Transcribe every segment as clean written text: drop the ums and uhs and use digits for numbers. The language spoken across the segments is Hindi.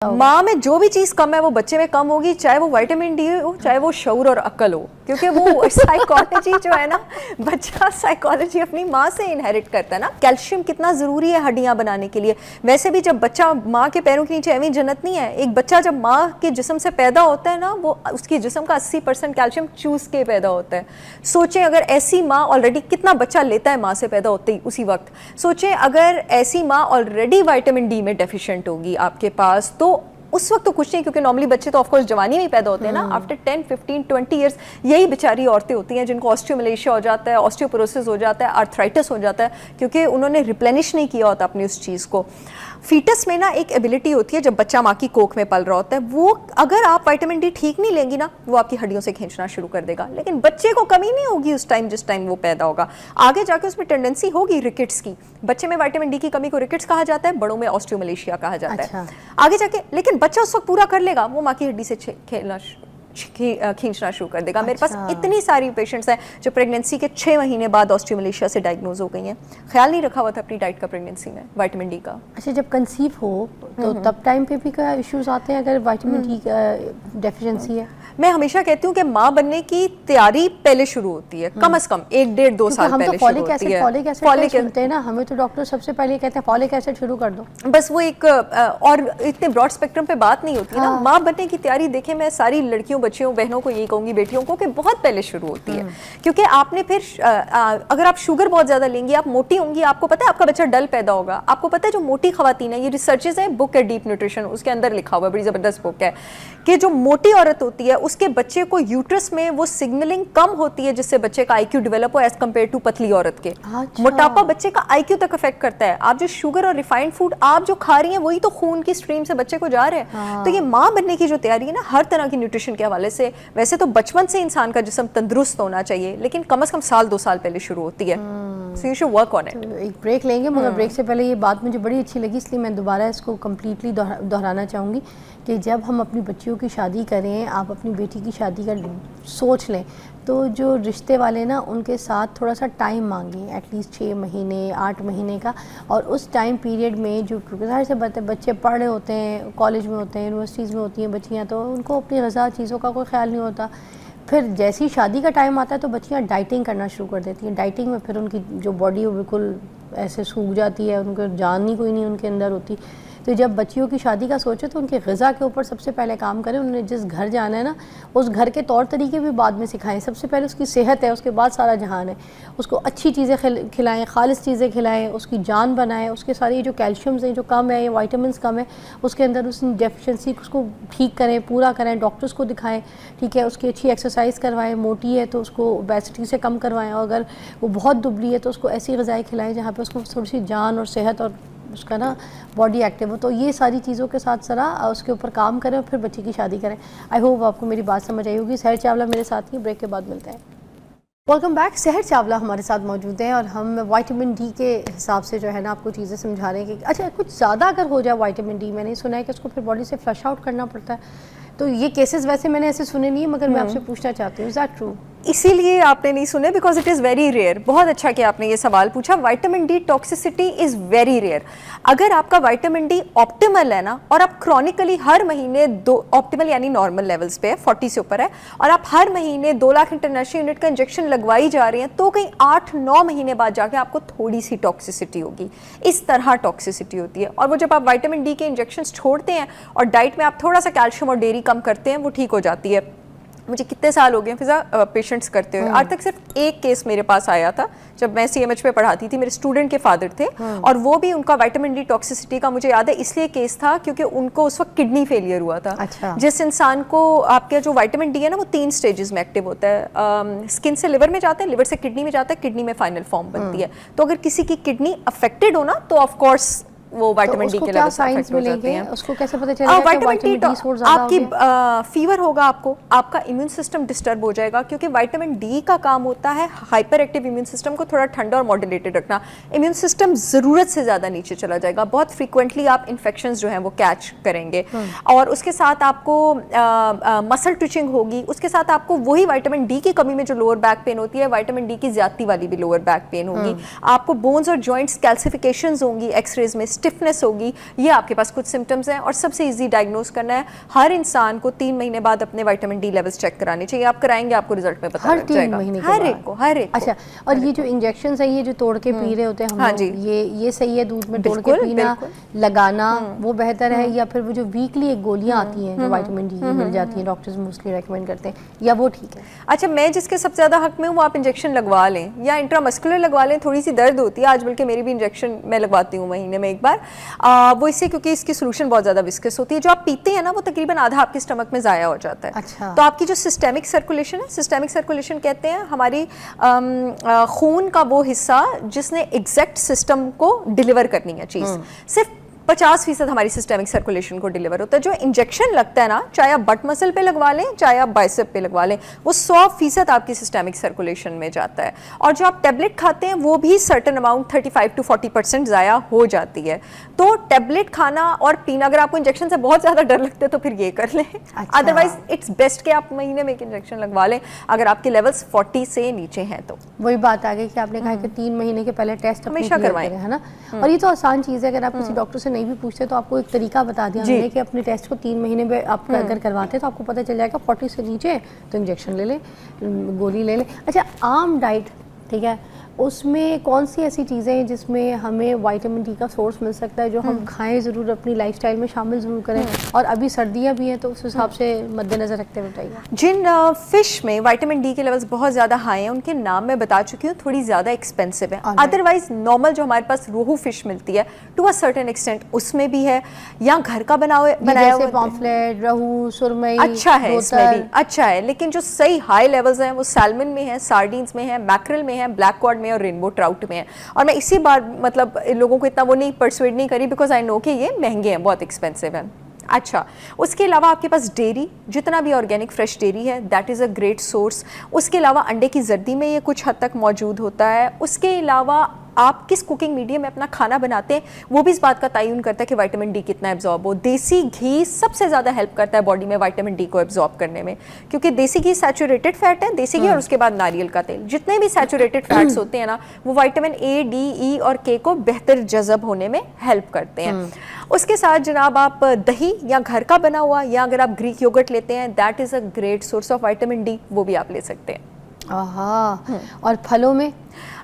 माँ में जो भी चीज़ कम है वो बच्चे में कम होगी, चाहे वो विटामिन डी हो, चाहे वो शऊर और अक्ल हो, क्योंकि वो साइकोलॉजी जो है ना, बच्चा साइकोलॉजी अपनी माँ से इनहेरिट करता है ना। कैल्शियम कितना ज़रूरी है हड्डियाँ बनाने के लिए। वैसे भी जब बच्चा माँ के पैरों के नीचे एवं जन्नत नहीं है। एक बच्चा जब माँ के जिस्म से पैदा होता है ना, वो उसकी जिस्म का 80% कैल्शियम चूस के पैदा होता है। सोचें अगर ऐसी माँ ऑलरेडी, कितना बच्चा लेता है माँ से पैदा होते ही उसी वक्त। सोचें अगर ऐसी माँ ऑलरेडी विटामिन डी में डेफिशिएंट होगी आपके पास, तो उस वक्त तो कुछ नहीं, क्योंकि नॉर्मली बच्चे तो ऑफकोर्स जवानी में ही पैदा होते हैं ना। आफ्टर 10, 15, 20 ईयर्स यही बेचारी औरतें होती हैं जिनको ऑस्टियोमलेशिया हो जाता है, ऑस्टियोपोरोसिस हो जाता है, आर्थराइटिस हो जाता है, क्योंकि उन्होंने रिप्लेनिश नहीं किया होता अपनी उस चीज़ को। फीटस में ना एक एबिलिटी होती है, जब बच्चा माँ की कोख में पल रहा होता है, वो अगर आप विटामिन डी ठीक नहीं लेंगी ना, वो आपकी हड्डियों से खींचना शुरू कर देगा। लेकिन बच्चे को कमी नहीं होगी उस टाइम जिस टाइम वो पैदा होगा। आगे जाके उसमें टेंडेंसी होगी रिकेट्स की। बच्चे में विटामिन डी की कमी को रिकेट्स कहा जाता है, बड़ों में ऑस्टियोमलेशिया कहा जाता है आगे जाके। लेकिन बच्चा उस वक्त पूरा कर लेगा, वो माँ की हड्डी से खेलना खींचना शुरू कर देगा। मेरे पास इतनी सारी पेशेंट्स हैं जो प्रेगनेंसी के 6 महीने बाद ऑस्टियोमलेशिया से डायग्नोज हो गई हैं। ख्याल नहीं रखा हुआ था अपनी डाइट का प्रेगनेंसी में विटामिन डी का। अच्छा, जब कंसीव हो तो तब टाइम पे भी क्या इश्यूज आते हैं अगर विटामिन डी का डेफिशिएंसी है? मैं हमेशा कहती हूँ कि माँ बनने की तैयारी पहले शुरू होती है, कम से कम 1, 1.5, 2 साल पहले शुरू होती है। फॉलिक एसिड सुनते हैं ना, हमें तो डॉक्टर सबसे पहले कहते हैं फॉलिक एसिड शुरू कर दो। बस वो एक और इतने ब्रॉड स्पेक्ट्रम पे बात नहीं होती ना। माँ बनने की तैयारी देखें, मैं सारी लड़कियों, बच्चियों, बहनों को यही कहूँगी, बेटियों को, कि बहुत पहले शुरू होती है। क्योंकि आपने फिर अगर आप शुगर बहुत ज़्यादा लेंगी, आप मोटी होंगी, आपको पता है आपका बच्चा डल पैदा होगा। आपको पता है जो मोटी खवातीन है, ये रिसर्चेज है, बुक है डीप न्यूट्रिशन, उसके अंदर लिखा हुआ है, बड़ी ज़बरदस्त बुक है, कि जो मोटी औरत होती है उसके बच्चे को यूट्रस में वो सिग्नलिंग कम होती है, जिससे बच्चे का आईक्यू डेवलप हो एज कम्पेयर टू पतली औरत के। मोटापा बच्चे का आईक्यू तक अफेक्ट करता है। आप जो शुगर और रिफाइंड फूड आप जो खा रही हैं, वही तो खून की स्ट्रीम से बच्चे को जा रहे हैं। तो ये माँ बनने की जो तैयारी है ना, हर तरह की न्यूट्रिशन के हवाले से, वैसे तो बचपन से इंसान का जिस्म तंदुरुस्त होना चाहिए, लेकिन कम से कम साल 2 साल पहले शुरू होती है। So you should work on it. एक ब्रेक लेंगे, मगर ब्रेक से पहले ये बात मुझे बड़ी अच्छी लगी, इसलिए मैं दोबारा इसको कम्प्लीटली दोहराना चाहूँगी कि जब हम अपनी बच्चियों की शादी करें, आप अपनी बेटी की शादी का सोच लें, तो जो रिश्ते वाले ना, उनके साथ थोड़ा सा टाइम मांगें, एटलीस्ट 6 महीने, 8 महीने का। और उस टाइम पीरियड में जो ज़ाहिर से बच्चे पढ़ रहे होते हैं, कॉलेज में होते हैं, यूनिवर्सिटीज़ में होती हैं बच्चियाँ, तो उनको अपनी ग़िज़ा चीज़ों का कोई ख्याल नहीं होता। फिर जैसे ही शादी का टाइम आता है तो बच्चियाँ डाइटिंग करना शुरू कर देती हैं। डाइटिंग में फिर उनकी जो बॉडी वो बिल्कुल ऐसे सूख जाती है, उनको जान ही कोई नहीं उनके अंदर होती। तो जब बच्चियों की शादी का सोचे तो उनकी ग़िज़ा के ऊपर सबसे पहले काम करें। उन्हें जिस घर जाना है ना, उस घर के तौर तरीके भी बाद में सिखाएं। सबसे पहले उसकी सेहत है, उसके बाद सारा जहान है। उसको अच्छी चीज़ें खिलाएं, खालिस चीज़ें खिलाएं, उसकी जान बनाएं। उसके सारे जो कैल्शियम्स हैं जो कम है या वाइटामिन्स कम है उसके अंदर, उस डेफिशिएंसी उसको ठीक करें, पूरा करें, डॉक्टर्स को दिखाएं, ठीक है। उसकी अच्छी एक्सरसाइज करवाएं, मोटी है तो उसको ओबेसिटी से कम करवाएं, और अगर वो बहुत दुबली है तो उसको ऐसी ग़िज़ाएँ खिलाएं जहाँ पर उसको थोड़ी सी जान और सेहत और उसका ना बॉडी एक्टिव हो। तो ये सारी चीज़ों के साथ ज़रा उसके ऊपर काम करें और फिर बच्चे की शादी करें। आई होप आपको मेरी बात समझ आई होगी। सहर चावला मेरे साथ ही, ब्रेक के बाद मिलते हैं। Welcome back. सहर चावला हमारे साथ मौजूद हैं और हम विटामिन डी के हिसाब से जो है ना आपको चीज़ें समझा रहे हैं कि अच्छा, कुछ ज़्यादा अगर हो जाए विटामिन डी, मैंने सुना है कि उसको फिर बॉडी से फ्लश आउट करना पड़ता है। तो ये केसेस वैसे मैंने ऐसे सुने नहीं है, मगर मैं आपसे पूछना चाहती हूँ, इज़ दैट ट्रू? इसीलिए आपने नहीं सुने, because it is very rare. बहुत अच्छा कि आपने ये सवाल पूछा। Vitamin D toxicity is very rare. अगर आपका विटामिन डी ऑप्टिमल है ना, और आप क्रॉनिकली हर महीने ऑप्टिमल यानी नॉर्मल लेवल्स पे है, 40 से ऊपर है, और आप हर महीने 2 लाख इंटरनेशनल यूनिट का इंजेक्शन लगवाई जा रही हैं, तो कहीं 8-9 महीने बाद जाके आपको थोड़ी सी टॉक्सिसिटी होगी। इस तरह टॉक्सिसिटी होती है। और वो जब आप विटामिन डी के इंजेक्शन छोड़ते हैं और डाइट में आप थोड़ा सा कैल्शियम और डेयरी कम करते हैं, वो ठीक हो जाती है। मुझे कितने साल हो गए फिजा पेशेंट्स करते हुए। आज तक सिर्फ एक केस मेरे पास आया था जब मैं CMH पे पढ़ाती थी। मेरे स्टूडेंट के फादर थे, और वो भी उनका विटामिन डी टॉक्सिसिटी का मुझे याद है इसलिए केस था क्योंकि उनको उस वक्त किडनी फेलियर हुआ था। अच्छा। जिस इंसान को आपका जो विटामिन डी है ना, वो 3 स्टेजेस में एक्टिव होता है। स्किन से लिवर में जाता है, लिवर से किडनी में जाता है, किडनी में फाइनल फॉर्म बनती है। तो अगर किसी की किडनी अफेक्टेड हो ना, तो ऑफकोर्स वो विटामिन डी के लेवल से अफेक्ट हो जाते हैं। उसको कैसे पता चलेगा कि विटामिन डी सोर्स ज़्यादा हो गया? आपकी फीवर होगा, आपका इम्यून सिस्टम डिस्टर्ब हो जाएगा, क्योंकि विटामिन डी का काम होता है हाइपर एक्टिव इम्यून सिस्टम को थोड़ा ठंडा और मॉड्यूलेटेड रखना। इम्यून सिस्टम ज़रूरत से ज़्यादा नीचे चला जाएगा, बहुत फ्रीक्वेंटली आप इन्फेक्शंस जो हैं वो कैच करेंगे, और उसके साथ आपको मसल ट्विचिंग होगी। उसके साथ आपको वही विटामिन डी की कमी में जो लोअर बैक पेन होती है, विटामिन डी की ज्यादती वाली भी लोअर बैक पेन होगी। आपको बोन्स और जॉइंट्स कैल्सिफिकेशंस होंगी एक्सरेज में, स्टिफनेस होगी, ये आपके पास कुछ सिम्टम्स हैं। और सबसे ईजी डायग्नोज करना है, हर इंसान को 3 महीने बाद अपने विटामिन डी लेवल्स चेक कराने चाहिए। आप कराएंगे, आपको रिजल्ट में पता हर लग 3 जाएगा। महीने के हर बाद? एक को, हर एक को। अच्छा, और ये जो इंजेक्शन है, ये जो तोड़ के पी रहे होते हैं हम हाँ लोग, जी। ये सही है दूध में तोड़ के बिल्कुल, पीना, बिल्कुल। लगाना वो बेहतर है, या फिर वो जो वीकली एक गोलियां आती हैं जो विटामिन डी की मिल जाती हैं, डॉक्टर्स मोस्टली रेकमेंड करते हैं, या वो ठीक है? अच्छा, मैं जिसके सबसे ज़्यादा हक में हूँ, वो आप इंजेक्शन लगवा लें या इंट्रामस्कुलर लगवा लें। थोड़ी सी दर्द होती है, आज बल्कि मेरी भी इंजेक्शन मैं लगवाती हूँ महीने में एक बार। वो इससे क्योंकि इसकी सोल्यूशन बहुत ज़्यादा विस्कस होती है। जो आप पीते हैं ना, वो तकरीबन आधा आपके स्टमक में ज़ाया हो जाता है। अच्छा। तो आपकी जो सिस्टेमिक सर्कुलेशन है, सिस्टेमिक सर्कुलेशन कहते हैं हमारी खून का वो हिस्सा जिसने एग्जैक्ट सिस्टम को डिलीवर करनी है चीज़, सिर्फ 50% हमारी सिस्टेमिक सर्कुलेशन को डिलीवर होता है। जो इंजेक्शन लगता है ना, चाहे आप बट मसल पे लगवा लें, चाहे आप बाइसेप पे लगवा लें, वो 100% आपकी सिस्टेमिक सर्कुलेशन में जाता है। और जो आप टैबलेट खाते हैं, वो भी सर्टन अमाउंट 35 to 40% ज़ाया हो जाती है। तो टैबलेट खाना और पीना, अगर आपको इंजेक्शन से बहुत ज़्यादा डर लगता है तो फिर ये कर लें। अच्छा। अदरवाइज इट्स बेस्ट कि आप महीने में एक इंजेक्शन लगवा लें अगर आपके लेवल्स 40 से नीचे हैं तो। वही बात आ गई कि आपने कहा कि 3 महीने के पहले टेस्ट हमेशा करवाएं, है ना। और ये तो आसान चीज़ है, अगर आप किसी डॉक्टर से नहीं भी पूछते तो आपको एक तरीका बता दिया हमने कि अपने टेस्ट को 3 महीने में आप अगर करवाते हैं तो आपको पता चल जाएगा 40 से नीचे है तो इंजेक्शन ले लें, गोली ले लें। अच्छा, आम डाइट, ठीक है, उसमें कौन सी ऐसी चीज़ें हैं जिसमें हमें विटामिन डी का सोर्स मिल सकता है, जो हम खाएं ज़रूर, अपनी लाइफस्टाइल में शामिल ज़रूर करें? और अभी सर्दियाँ भी हैं तो उस हिसाब से मद्देनज़र रखते हुए बताइए। जिन फिश में विटामिन डी के लेवल्स बहुत ज़्यादा हाई हैं, उनके नाम मैं बता चुकी हूँ, थोड़ी ज़्यादा एक्सपेंसिव है। अदरवाइज नॉर्मल जो हमारे पास रोहू फिश मिलती है टू अ सर्टेन एक्सटेंट, उसमें भी है, या घर का बनाया हुआ पॉम्फ्रेट, रहू, सुरमई, अच्छा है, इसमें भी अच्छा है। लेकिन जो सही हाई लेवल्स हैं वो सैल्मन में है, सार्डिन्स में है, मैक्रिल में है, ब्लैक कॉड में और रेनबो ट्राउट में है। और मैं इसी बार मतलब लोगों को इतना वो नहीं परसुएड नहीं करी, बिकॉज आई नो कि ये महंगे हैं, बहुत एक्सपेंसिव है। अच्छा, उसके अलावा आपके पास डेयरी, जितना भी ऑर्गेनिक फ्रेश डेयरी है, that is a great source. उसके अलावा अंडे की जर्दी में ये कुछ हद तक मौजूद होता है। उसके अलावा आप किस कुकिंग मीडियम में अपना खाना बनाते हैं, वो भी इस बात का तयन करता है कि विटामिन डी कितना एब्जॉर्ब हो। देसी घी सबसे ज़्यादा हेल्प करता है बॉडी में विटामिन डी को एब्जॉर्ब करने में, क्योंकि देसी घी सैचुरेटेड फैट है, देसी घी और उसके बाद नारियल का तेल, जितने भी सैचुरेटेड फैट्स होते हैं ना, वो विटामिन ए, डी, ई और के को बेहतर जज़ब होने में हेल्प करते हैं। उसके साथ जनाब आप दही या घर का बना हुआ, या अगर आप ग्रीक योगर्ट लेते हैं, that is a great source of vitamin D, वो भी आप ले सकते हैं। आहा। और फलों में?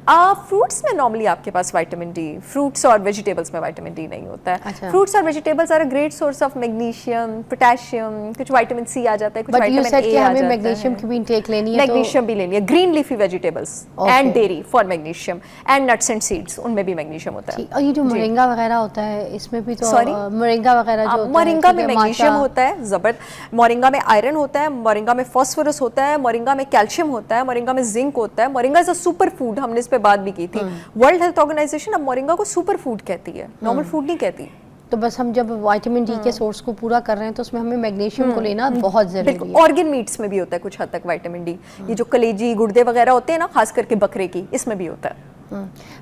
फ्रूट्स में नॉर्मली आपके पास विटामिन डी, फ्रूट्स और वेजिटेबल्स में विटामिन डी नहीं होता है। अच्छा। फ्रूट्स और vegetables are a great source of magnesium, potassium, कुछ विटामिन सी आ जाता है, कुछ विटामिन ए आ जाता है। मैग्नीशियम की भी इंटेक लेनी है, मैग्नीशियम भी लेनी है, green leafy vegetables and dairy for magnesium, and nuts and seeds, उनमें भी मैग्नीशियम होता है। और ये जो मोरिंगा वगैरह होता है, इसमें भी तो मोरिंगा वगैरह जो होता है, मोरिंगा में मैग्नीशियम होता है जबरदस्त, मोरिंगा में आयरन होता है, मोरिंगा में फास्फोरस होता है, मोरिंगा में कैल्शियम होता है, मोरिंगा में जिंक होता है। Moringa is a super food, हमने इस पे बात भी की थी। वर्ल्ड हेल्थ ऑर्गेनाइजेशन अब मोरिंगा को सुपर फूड कहती है, नॉर्मल फूड नहीं कहती। तो बस हम जब विटामिन डी के सोर्स को पूरा कर रहे हैं तो उसमें हमें मैग्नीशियम को लेना बहुत जरूरी है। ऑर्गन मीट्स में भी होता है कुछ हद तक विटामिन डी, ये जो कलेजी गुर्दे वगैरह होते हैं ना, खास करके बकरे की, इसमें भी होता है।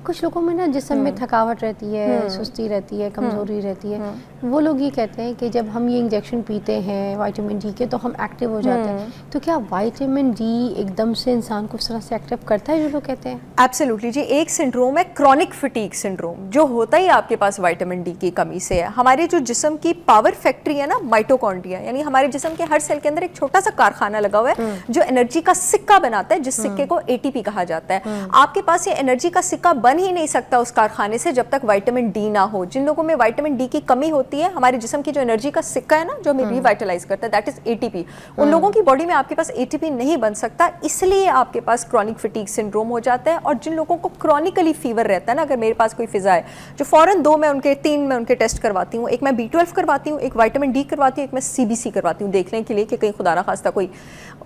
कुछ लोगों में ना जिस्म में थकावट रहती है, सुस्ती रहती है, कमजोरी रहती है, वो लोग ये कहते हैं कि जब हम ये इंजेक्शन पीते हैं विटामिन डी के तो हम एक्टिव हो जाते हैं। तो क्या विटामिन डी एकदम से इंसान को उस तरह से एक्टिव करता है जो लोग कहते हैं? एब्सोल्युटली जी, एक सिंड्रोम है क्रॉनिक फटीग सिंड्रोम, जो होता ही आपके पास विटामिन डी की कमी से है। हमारे जो जिस्म की पावर फैक्ट्री है ना, माइटोकॉन्ड्रिया, यानी हमारे जिस्म के हर सेल के अंदर एक छोटा सा कारखाना लगा हुआ है जो एनर्जी का सिक्का बनाता है, जिस सिक्के को एटीपी कहा जाता है। आपके पास ये एनर्जी का सिक्का बन ही नहीं सकता उस कारखाने से जब तक विटामिन डी ना हो। जिन लोगों में विटामिन डी की कमी होती है, हमारे जिस्म की जो एनर्जी का सिक्का है ना, जो हमें रिवाइटलाइज करता है, दैट इज एटीपी, उन लोगों की बॉडी में आपके पास एटीपी नहीं बन सकता, इसलिए आपके पास क्रॉनिक फटीग सिंड्रोम हो जाता है। और जिन लोगों को क्रॉनिकली फीवर रहता है ना, अगर मेरे पास कोई फिजा है, जो फौरन 3 में उनके टेस्ट करवाती हूँ, एक मैं B12 करवाती हूँ, एक विटामिन डी करवाती हूँ, एक मैं CBC करवाती हूँ, देखने के लिए कि कहीं खुदा ना खास्ता कोई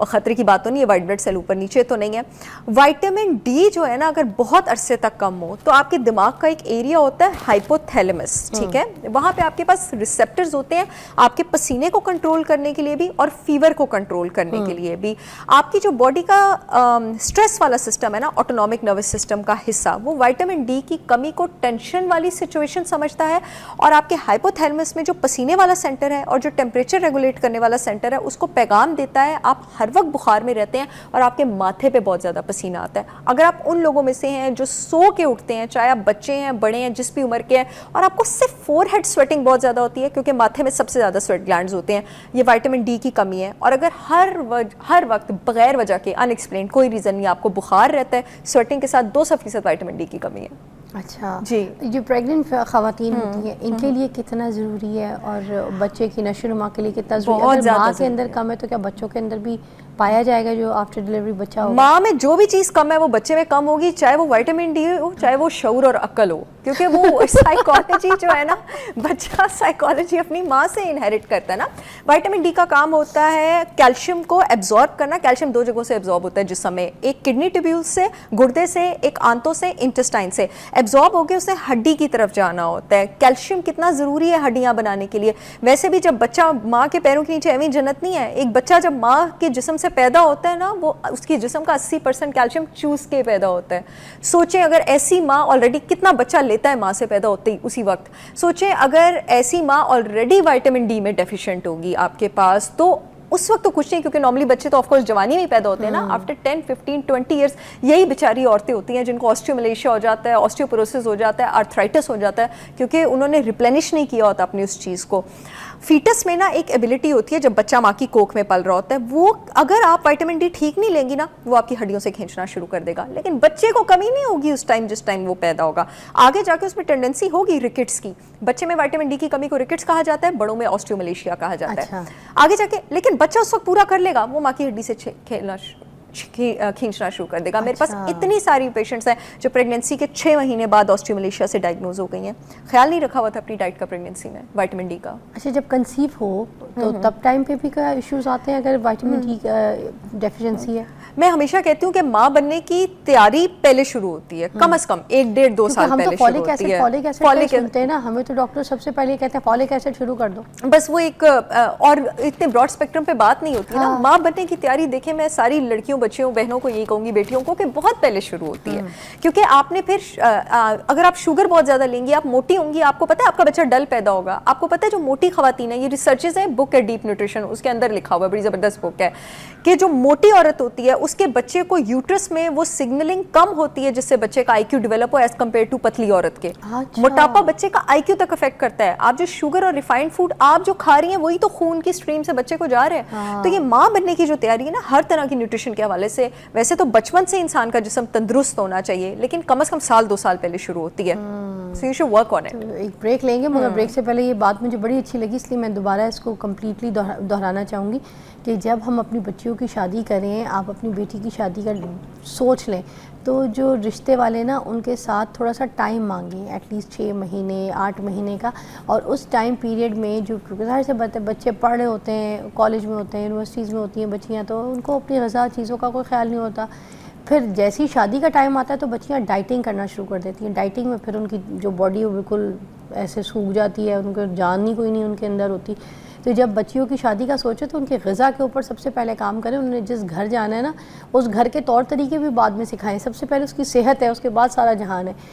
खतरे की बात तो नहीं है, वाइट ब्लड सेल ऊपर नीचे तो नहीं है। विटामिन डी जो है ना, अगर बहुत अरसे तक कम हो तो आपके दिमाग का एक एरिया होता है हाइपोथैलेमस, ठीक है, वहाँ पे आपके पास रिसेप्टर्स होते हैं आपके पसीने को कंट्रोल करने के लिए भी और फीवर को कंट्रोल करने के लिए भी। आपकी जो बॉडी का स्ट्रेस वाला सिस्टम है ना, ऑटोनॉमिक नर्वस सिस्टम का हिस्सा, वो विटामिन डी की कमी को टेंशन वाली सिचुएशन समझता है, और आपके हाइपोथैलेमस में जो पसीने वाला सेंटर है और जो टेम्परेचर रेगुलेट करने वाला सेंटर है, उसको पैगाम देता है आप हर वक्त बुखार में रहते हैं और आपके माथे पे बहुत ज़्यादा पसीना आता है। अगर आप उन लोगों में से हैं जो सो के उठते हैं, चाहे आप बच्चे हैं, बड़े हैं, जिस भी उम्र के हैं, और आपको सिर्फ फोरहेड स्वेटिंग बहुत ज़्यादा होती है क्योंकि माथे में सबसे ज़्यादा स्वेट ग्लैंड्स होते हैं, ये विटामिन डी की कमी है। और अगर हर वक्त बगैर वजह के अनएक्सप्लेन कोई रीज़न नहीं, आपको बुखार रहता है, स्वेटिंग के साथ 200% विटामिन डी की कमी है। अच्छा जी, जो प्रेग्नेंट ख़वातीन होती हैं इनके लिए कितना ज़रूरी है और बच्चे की नशो-नुमा के लिए कितना ज़रूरी है? बहुत अगर ज़्यादा माँ के ज़रूरी अंदर है। कम है तो क्या बच्चों के अंदर भी पाया जाएगा जो आफ्टर डिलीवरी बच्चा होगा? माँ में जो भी चीज़ कम है वो बच्चे में कम होगी, चाहे वो विटामिन डी हो, चाहे वो शऊर और अक्ल हो, क्योंकि वो साइकोलॉजी जो है ना, बच्चा साइकोलॉजी अपनी माँ से इनहेरिट करता है ना। विटामिन डी का काम होता है कैल्शियम को एब्जॉर्ब करना। कैल्शियम 2 जगहों से एब्जॉर्ब होता है जिस्म में, एक किडनी ट्यूब्यूल से, गुर्दे से, एक आंतों से, इंटेस्टाइन से। एब्जॉर्ब होकर उसे हड्डी की तरफ जाना होता है। कैल्शियम कितना ज़रूरी है हड्डियाँ बनाने के लिए। वैसे भी जब बच्चा माँ के पैरों के नीचे एवं जन्नत नहीं है, एक बच्चा जब माँ के जिस्म से पैदा होता है ना, वो उसकी जिस्म का 80% कैल्शियम चूस के पैदा होता है। सोचें अगर ऐसी माँ ऑलरेडी, कितना बच्चा लेता है माँ से पैदा होते ही उसी वक्त। सोचें अगर ऐसी माँ ऑलरेडी विटामिन डी में डेफिशिएंट होगी आपके पास, तो उस वक्त तो कुछ नहीं, क्योंकि नॉर्मली बच्चे तो ऑफकोर्स जवानी में पैदा होते हैं ना, आफ्टर 10, 15, 20 ईयर्स यही बेचारी औरतें होती हैं जिनको ऑस्टियोमलेशिया हो जाता है, ऑस्टियोपोरोसिस हो जाता है, आर्थराइटिस हो जाता है, क्योंकि उन्होंने रिप्लेनिश नहीं किया होता अपनी उस चीज़ को। फीटस में ना एक एबिलिटी होती है, जब बच्चा माँ की कोख में पल रहा होता है, वो अगर आप विटामिन डी ठीक नहीं लेंगी ना, वो आपकी हड्डियों से खींचना शुरू कर देगा। लेकिन बच्चे को कमी नहीं होगी उस टाइम जिस टाइम वो पैदा होगा, आगे जाके उसमें टेंडेंसी होगी रिकेट्स की। बच्चे में विटामिन डी की कमी को रिकेट्स कहा जाता है, बड़ों में ऑस्टियोमलेशिया कहा जाता है आगे जाके। लेकिन बच्चा उस वक्त पूरा कर लेगा, वो माँ की हड्डी से खेलना खींचना शुरू कर देगा। मेरे पास इतनी सारी पेशेंट्स हैं जो प्रेगनेंसी के 6 महीने बाद ऑस्टियोमलेशिया से डायग्नोज हो गई हैं। ख्याल नहीं रखा हुआ था अपनी डाइट का प्रेगनेंसी में विटामिन डी का। अच्छा, जब कंसीव हो तो तब टाइम पे भी क्या इश्यूज आते हैं अगर विटामिन डी डेफिशिएंसी है? मैं हमेशा कहती हूँ कि माँ बनने की तैयारी पहले शुरू होती है, कम से कम 1, 1.5, 2 साल पहले शुरू होती है। फॉलिक एसिड सुनते हैं ना, हमें तो डॉक्टर सबसे पहले कहते हैं फॉलिक एसिड शुरू कर दो। बस वो एक और इतने ब्रॉड स्पेक्ट्रम पे बात नहीं होती ना। माँ बनने की तैयारी देखें, मैं सारी लड़कियों, बच्चियों, बहनों को यही कहूँगी, बेटियों को, कि बहुत पहले शुरू होती है। क्योंकि आपने फिर अगर आप शुगर बहुत ज़्यादा लेंगी, आप मोटी होंगी, आपको पता है आपका बच्चा डल पैदा होगा। आपको पता है जो मोटी खवातीन है, ये रिसर्चेज है, बुक है डीप न्यूट्रिशन, उसके अंदर लिखा हुआ है, बड़ी ज़बरदस्त बुक है, कि जो मोटी औरत होती है उसके बच्चे को यूट्रस में वो सिग्नलिंग कम होती है जिससे बच्चे का आईक्यू डेवलप हो एज कम्पेयर टू पतली औरत के। मोटापा बच्चे का आईक्यू तक अफेक्ट करता है। आप जो शुगर और रिफाइंड फूड आप जो खा रही हैं, वही तो खून की स्ट्रीम से बच्चे को जा रहे हैं। तो ये माँ बनने की जो तैयारी है ना, हर तरह की न्यूट्रिशन के हवाले से, वैसे तो बचपन से इंसान का जिस्म तंदुरुस्त होना चाहिए, लेकिन कम से कम 1-2 साल पहले शुरू होती है। So you should work on it. एक ब्रेक लेंगे, मगर ब्रेक से पहले ये बात मुझे बड़ी अच्छी लगी, इसलिए मैं दोबारा इसको कम्प्लीटली दोहराना चाहूँगी कि जब हम अपनी बच्चियों की शादी करें, आप अपनी बेटी की शादी का सोच लें, तो जो रिश्ते वाले ना उनके साथ थोड़ा सा टाइम मांगें, एटलीस्ट 6 महीने 8 महीने का। और उस टाइम पीरियड में जो ज़ाहिर से बच्चे पढ़ रहे होते हैं, कॉलेज में होते हैं, यूनिवर्सिटीज़ में होती हैं बच्चियाँ, तो उनको अपनी ग़िज़ा चीज़ों का कोई ख्याल नहीं होता। फिर जैसे ही शादी का टाइम आता है तो बच्चियाँ डाइटिंग करना शुरू कर देती हैं। डाइटिंग में फिर उनकी जो बॉडी वो बिल्कुल ऐसे सूख जाती है, उनको जान ही कोई नहीं उनके अंदर होती। तो जब बच्चियों की शादी का सोचें तो उनकी ग़िज़ा के ऊपर सबसे पहले काम करें। उन्हें जिस घर जाना है ना, उस घर के तौर तरीके भी बाद में सिखाएं। सबसे पहले उसकी सेहत है, उसके बाद सारा जहान है।